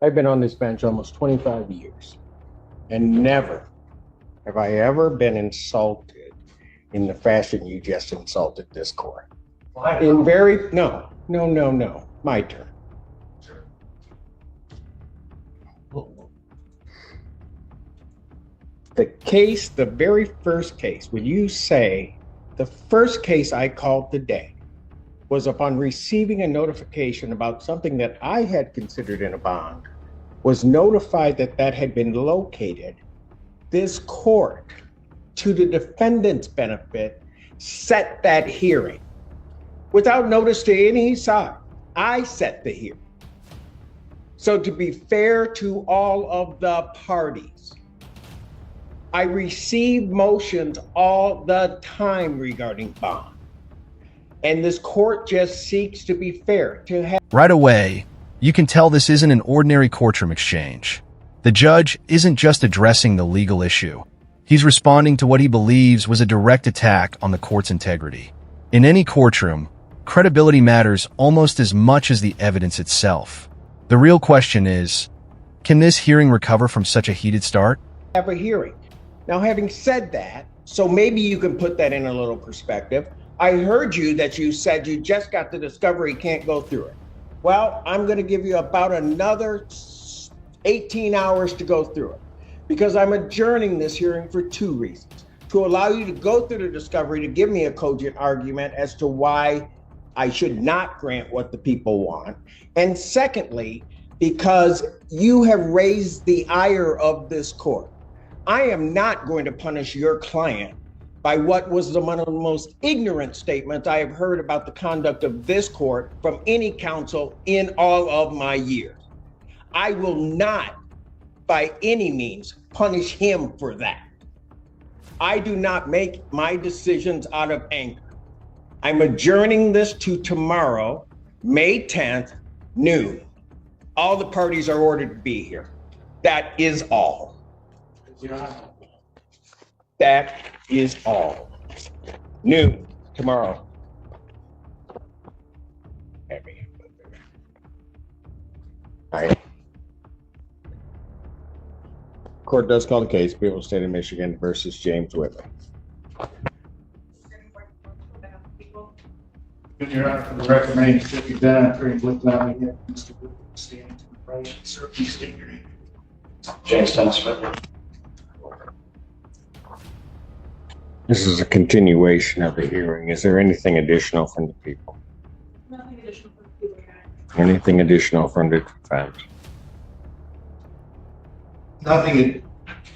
I've been on this bench almost 25 years, and never have I ever been insulted in the fashion you just insulted this court. No. My turn. The very first case, when you say the first case I called today was upon receiving a notification about something that I had considered in a bond, was notified that that had been located. This court, to the defendant's benefit, set that hearing without notice to any side. I set the hearing. So to be fair to all of the parties, I receive motions all the time regarding bond. And this court just seeks to be fair, to have... Right away, you can tell this isn't an ordinary courtroom exchange. The judge isn't just addressing the legal issue. He's responding to what he believes was a direct attack on the court's integrity. In any courtroom, credibility matters almost as much as the evidence itself. The real question is, can this hearing recover from such a heated start? Have a hearing. Now, having said that, so maybe you can put that in a little perspective. I heard you that you said you just got the discovery, can't go through it. Well, I'm going to give you about another 18 hours to go through it, because I'm adjourning this hearing for two reasons. To allow you to go through the discovery, to give me a cogent argument as to why I should not grant what the people want. And secondly, because you have raised the ire of this court. I am not going to punish your client by what was one of the most ignorant statements I have heard about the conduct of this court from any counsel in all of my years. I will not, by any means, punish him for that. I do not make my decisions out of anger. I'm adjourning this to tomorrow, May 10th, noon. All the parties are ordered to be here. That is all. That is all. Noon tomorrow. All right. Court does call the case, People State of Michigan versus James Whitley. Your Honor, for the record, my name is Judge Simpson. Mr. Whitley, standing to the right. Sir, please state your name. James Simpson. This is a continuation of the hearing. Is there anything additional from the people? Nothing additional from the people. Anything additional from the defense? Nothing.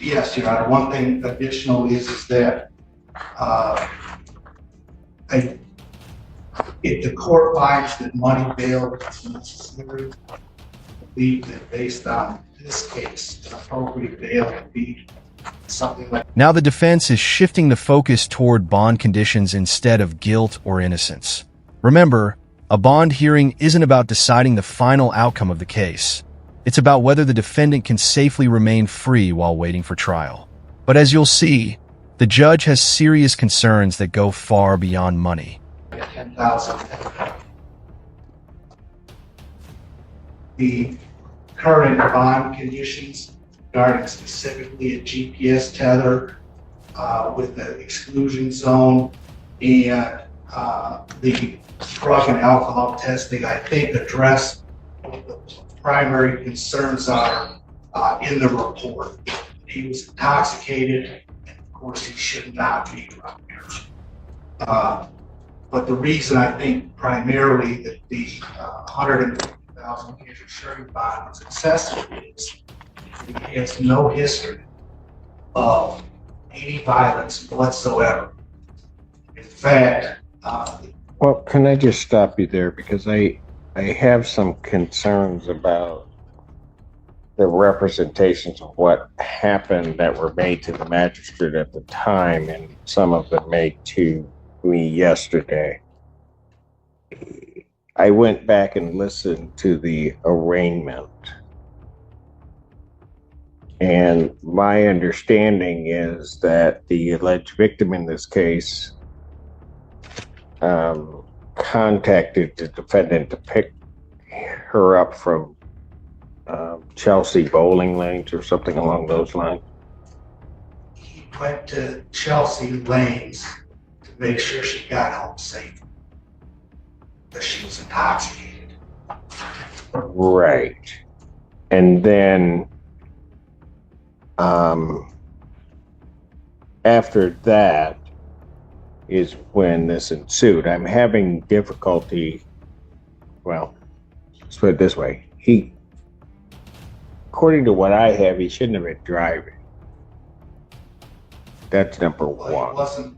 Yes, Your Honor. One thing additional is that if the court finds that money bail is necessary, I believe that based on this case, an appropriate bail would be something like... Now the defense is shifting the focus toward bond conditions instead of guilt or innocence. Remember, a bond hearing isn't about deciding the final outcome of the case. It's about whether the defendant can safely remain free while waiting for trial. But as you'll see, the judge has serious concerns that go far beyond money. 10,000. The current bond conditions regarding specifically a GPS tether with the exclusion zone and the drug and alcohol testing, I think, address what the primary concerns are in the report. He was intoxicated, and of course he should not be drunk. But the reason I think primarily that the $150,000 insurance bond was excessive is he has no history of any violence whatsoever. In fact, well, can I just stop you there, because I have some concerns about the representations of what happened that were made to the magistrate at the time, and some of them made to me yesterday. I went back and listened to the arraignment, and my understanding is that the alleged victim in this case contacted the defendant to pick her up from Chelsea bowling lanes or something along those lines? He went to Chelsea Lanes to make sure she got home safe. But she was intoxicated. Right. And then after that is when this ensued. I'm having difficulty, well, let's put it this way. According to what I have, he shouldn't have been driving. That's number Well, one. he wasn't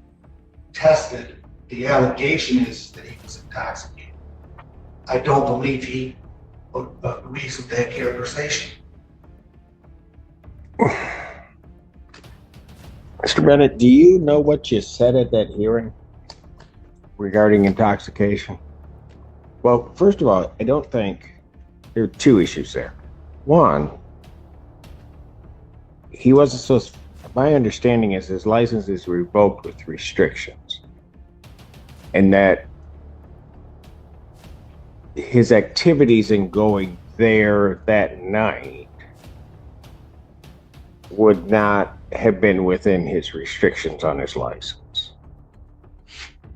tested. The allegation is that he was intoxicated. I don't believe he agrees with that characterization. Mr. Bennett, do you know what you said at that hearing regarding intoxication? Well, first of all, I don't think there are two issues there. One, he wasn't supposed. My understanding is his license is revoked with restrictions, and that his activities in going there that night would not have been within his restrictions on his license.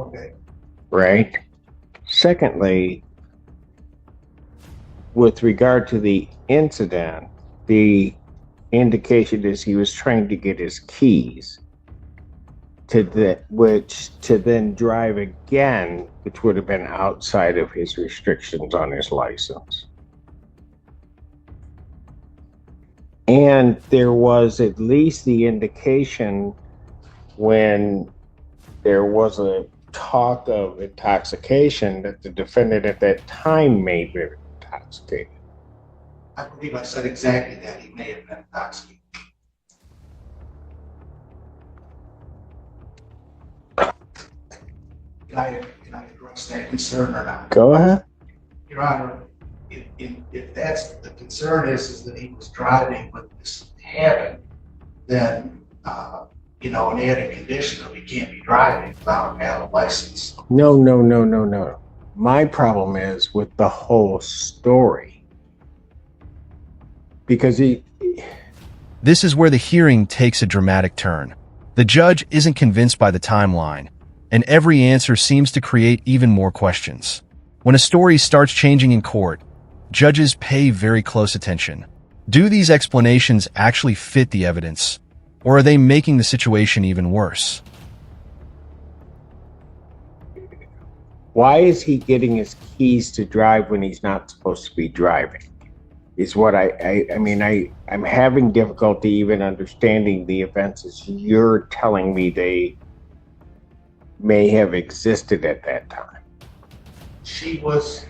Okay. Right? Secondly, with regard to the incident, the indication is he was trying to get his keys to then drive again, which would have been outside of his restrictions on his license. And there was at least the indication when there was a talk of intoxication that the defendant at that time may have been intoxicated. I believe I said exactly that. He may have been intoxicated. Can I address that concern or not? Go ahead. Your Honor, if that's the concern is that he was driving when this happened, then an added condition of he can't be driving without a valid license. No. My problem is with the whole story. Because This is where the hearing takes a dramatic turn. The judge isn't convinced by the timeline, and every answer seems to create even more questions. When a story starts changing in court, judges pay very close attention. Do these explanations actually fit the evidence, or are they making the situation even worse? why is he getting his keys to drive when he's not supposed to be driving? Is what I'm having difficulty even understanding the offenses you're telling me they may have existed at that time. She was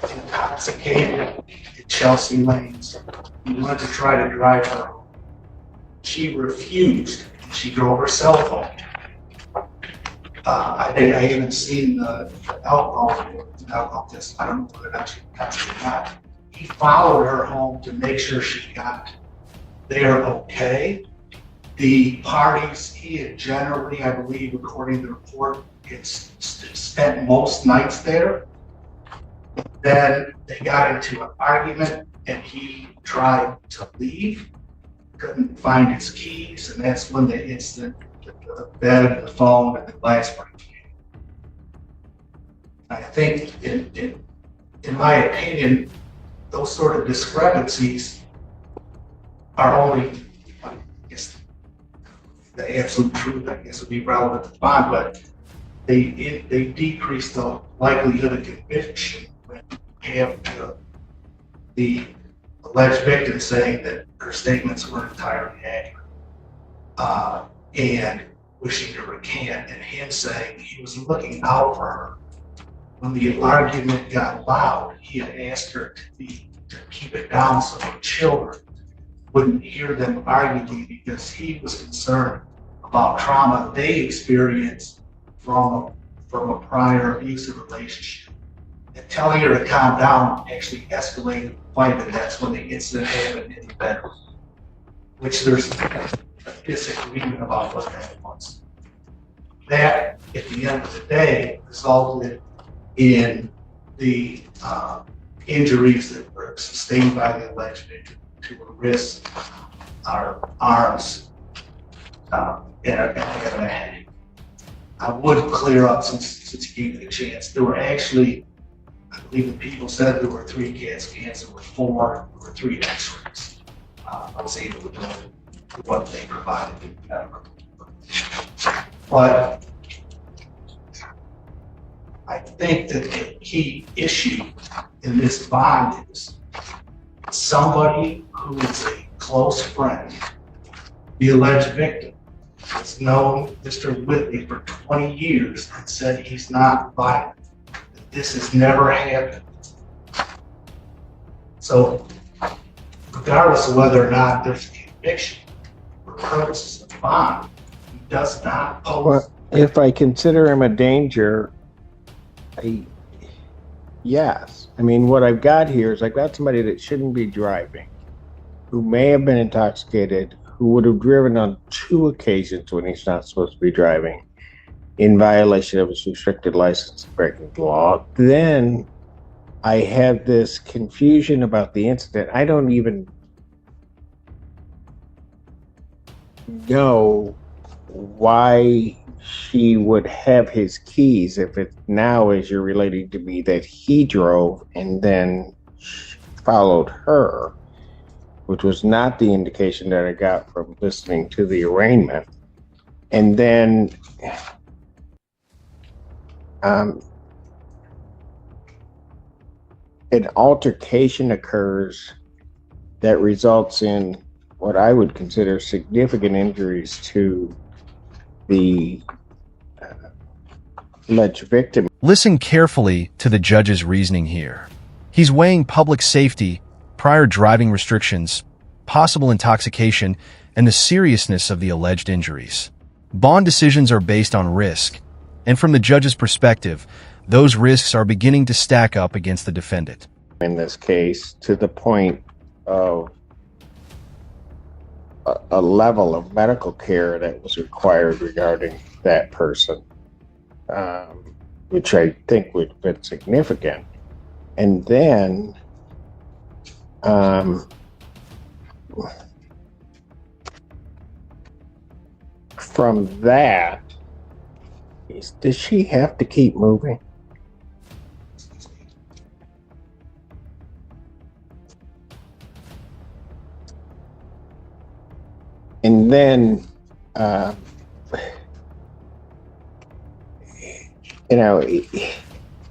intoxicated at Chelsea Lanes. He wanted to try to drive her home. She refused. She drove her cell phone. I haven't seen the alcohol test. I don't know whether or not she tested or not. He followed her home to make sure she got there okay. The parties, he had generally, I believe, according to the report, spent most nights there. Then they got into an argument and he tried to leave, couldn't find his keys, and that's when the incident, the bed, the phone, and the glass break came. I think, in my opinion, those sort of discrepancies are only, I guess, the absolute truth, I guess, would be relevant to the bond, but they decrease the likelihood of conviction when you have the alleged victim saying that her statements weren't entirely accurate and wishing to recant, and him saying he was looking out for her. When the argument got loud, he had asked her to keep it down so her children wouldn't hear them arguing, because he was concerned about trauma they experienced from a prior abusive relationship. And telling her to calm down actually escalated the fight, and that's when the incident happened in the bedroom, which there's a disagreement about what that was. That, at the end of the day, resulted in the injuries that were sustained by the alleged victim to her wrists, our arms, and a head. I would clear up since you gave me the chance. There were actually, I believe the people said there were 3 CAT scans, there were 4, there were 3 X-rays. I was able to do what they provided. But I think that the key issue in this bond is somebody who is a close friend, the alleged victim, has known Mr. Whitley for 20 years and said he's not violent. This has never happened. So, regardless of whether or not there's a conviction for purposes of bond, he does not pose. Well, if I consider him a danger, yes. I mean, what I've got here is I've got somebody that shouldn't be driving, who may have been intoxicated, who would have driven on 2 occasions when he's not supposed to be driving, in violation of his restricted license, breaking the law. Then I have this confusion about the incident. I don't even know why she would have his keys if it now, as you're relating to me, that he drove and then followed her, which was not the indication that I got from listening to the arraignment. And then an altercation occurs that results in what I would consider significant injuries to the alleged victim. Listen carefully to the judge's reasoning here. He's weighing public safety, prior driving restrictions, possible intoxication, and the seriousness of the alleged injuries. Bond decisions are based on risk, and from the judge's perspective, those risks are beginning to stack up against the defendant. In this case, to the point of a level of medical care that was required regarding that person, which I think would have been significant. And then from that, does she have to keep moving? And then,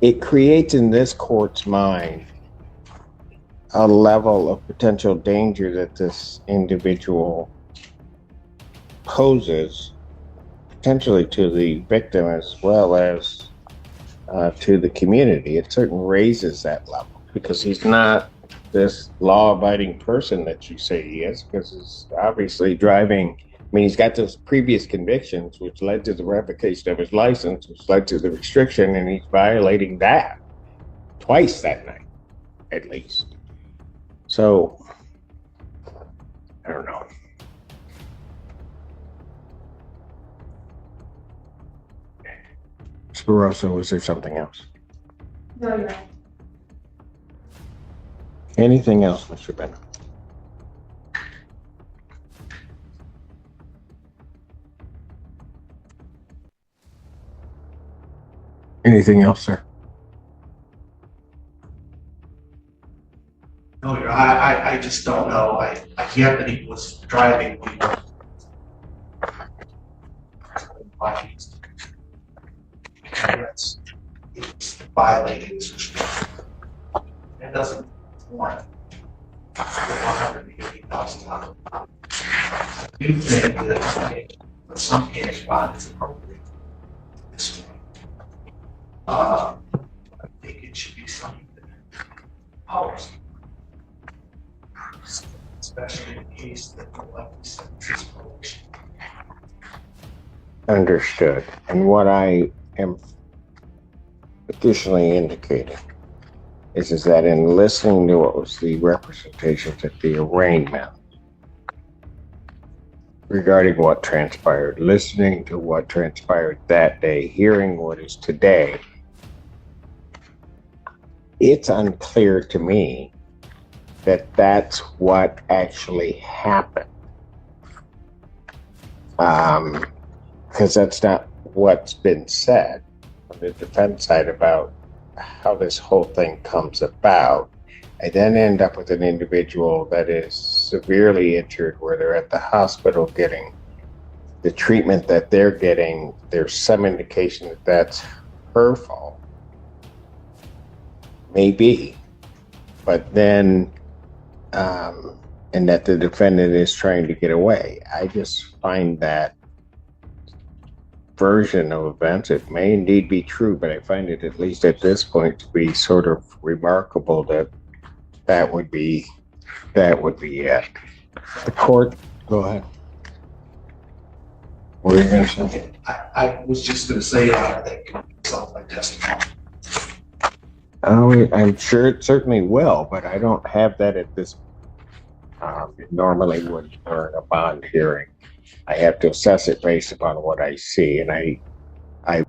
it creates in this court's mind a level of potential danger that this individual poses, potentially to the victim as well as to the community. It certainly raises that level because he's not this law-abiding person that you say he is, because he's obviously driving. I mean, he's got those previous convictions, which led to the revocation of his license, which led to the restriction, and he's violating that twice that night, at least. So, I don't know. Sparoso, was there something else? No, you're right. Anything else, Mr. Bennett? Anything else, sir? No, I just don't know. I get that he was driving. It's violating his restriction. It doesn't warrant $180,000. I do think that some cash bond is appropriate. This one. I think it should be something that policy, especially in case that the left sentences probation. Understood. And what I am additionally indicating is that in listening to what was the representations at the arraignment regarding what transpired, listening to what transpired that day, hearing what is today, it's unclear to me that that's what actually happened. Because that's not what's been said on the defense side about how this whole thing comes about. I then end up with an individual that is severely injured where they're at the hospital getting the treatment that they're getting. There's some indication that that's her fault. Maybe. But then, and that the defendant is trying to get away. I just find that version of events, it may indeed be true, but I find it, at least at this point, to be sort of remarkable that that would be it. The court, go ahead. What were you going to say? I was just going to say, I think it's my testimony. Oh, I'm sure it certainly will, but I don't have that at this. Normally, when you're in a bond hearing, I have to assess it based upon what I see, and I.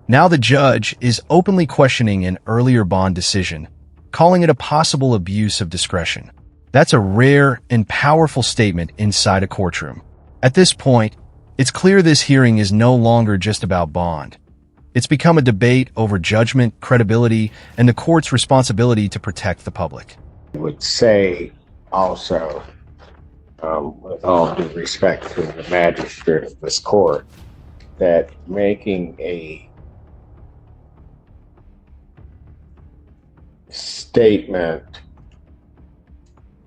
Now the judge is openly questioning an earlier bond decision, calling it a possible abuse of discretion. That's a rare and powerful statement inside a courtroom. At this point, it's clear this hearing is no longer just about bond. It's become a debate over judgment, credibility, and the court's responsibility to protect the public. I would say also, with all due respect to the magistrate of this court, that making a statement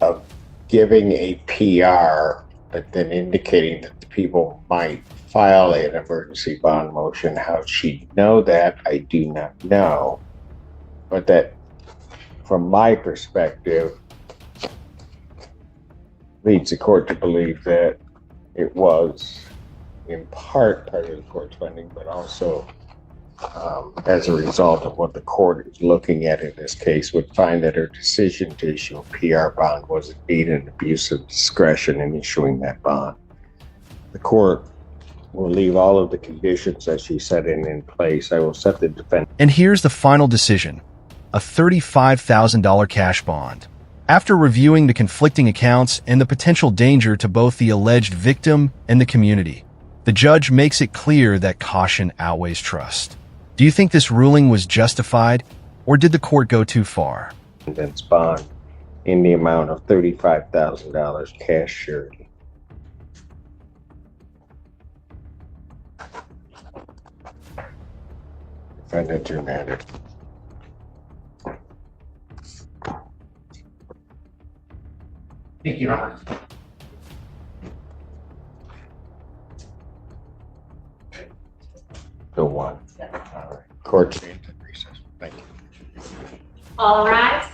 of giving a PR, but then indicating that the people might file an emergency bond motion, how she'd know that, I do not know. But that, from my perspective, leads the court to believe that it was in part of the court's funding, but also as a result of what the court is looking at in this case, would find that her decision to issue a PR bond was indeed an abuse of discretion in issuing that bond. The court will leave all of the conditions that she set in place. I will set the defendant. And here's the final decision, a $35,000 cash bond. After reviewing the conflicting accounts and the potential danger to both the alleged victim and the community, the judge makes it clear that caution outweighs trust. Do you think this ruling was justified, or did the court go too far? Defendant's bond in the amount of $35,000 cash surety. Defendant remanded. Thank you, Your Honor. The one. All right. Court stands in recess. Thank you. All rise.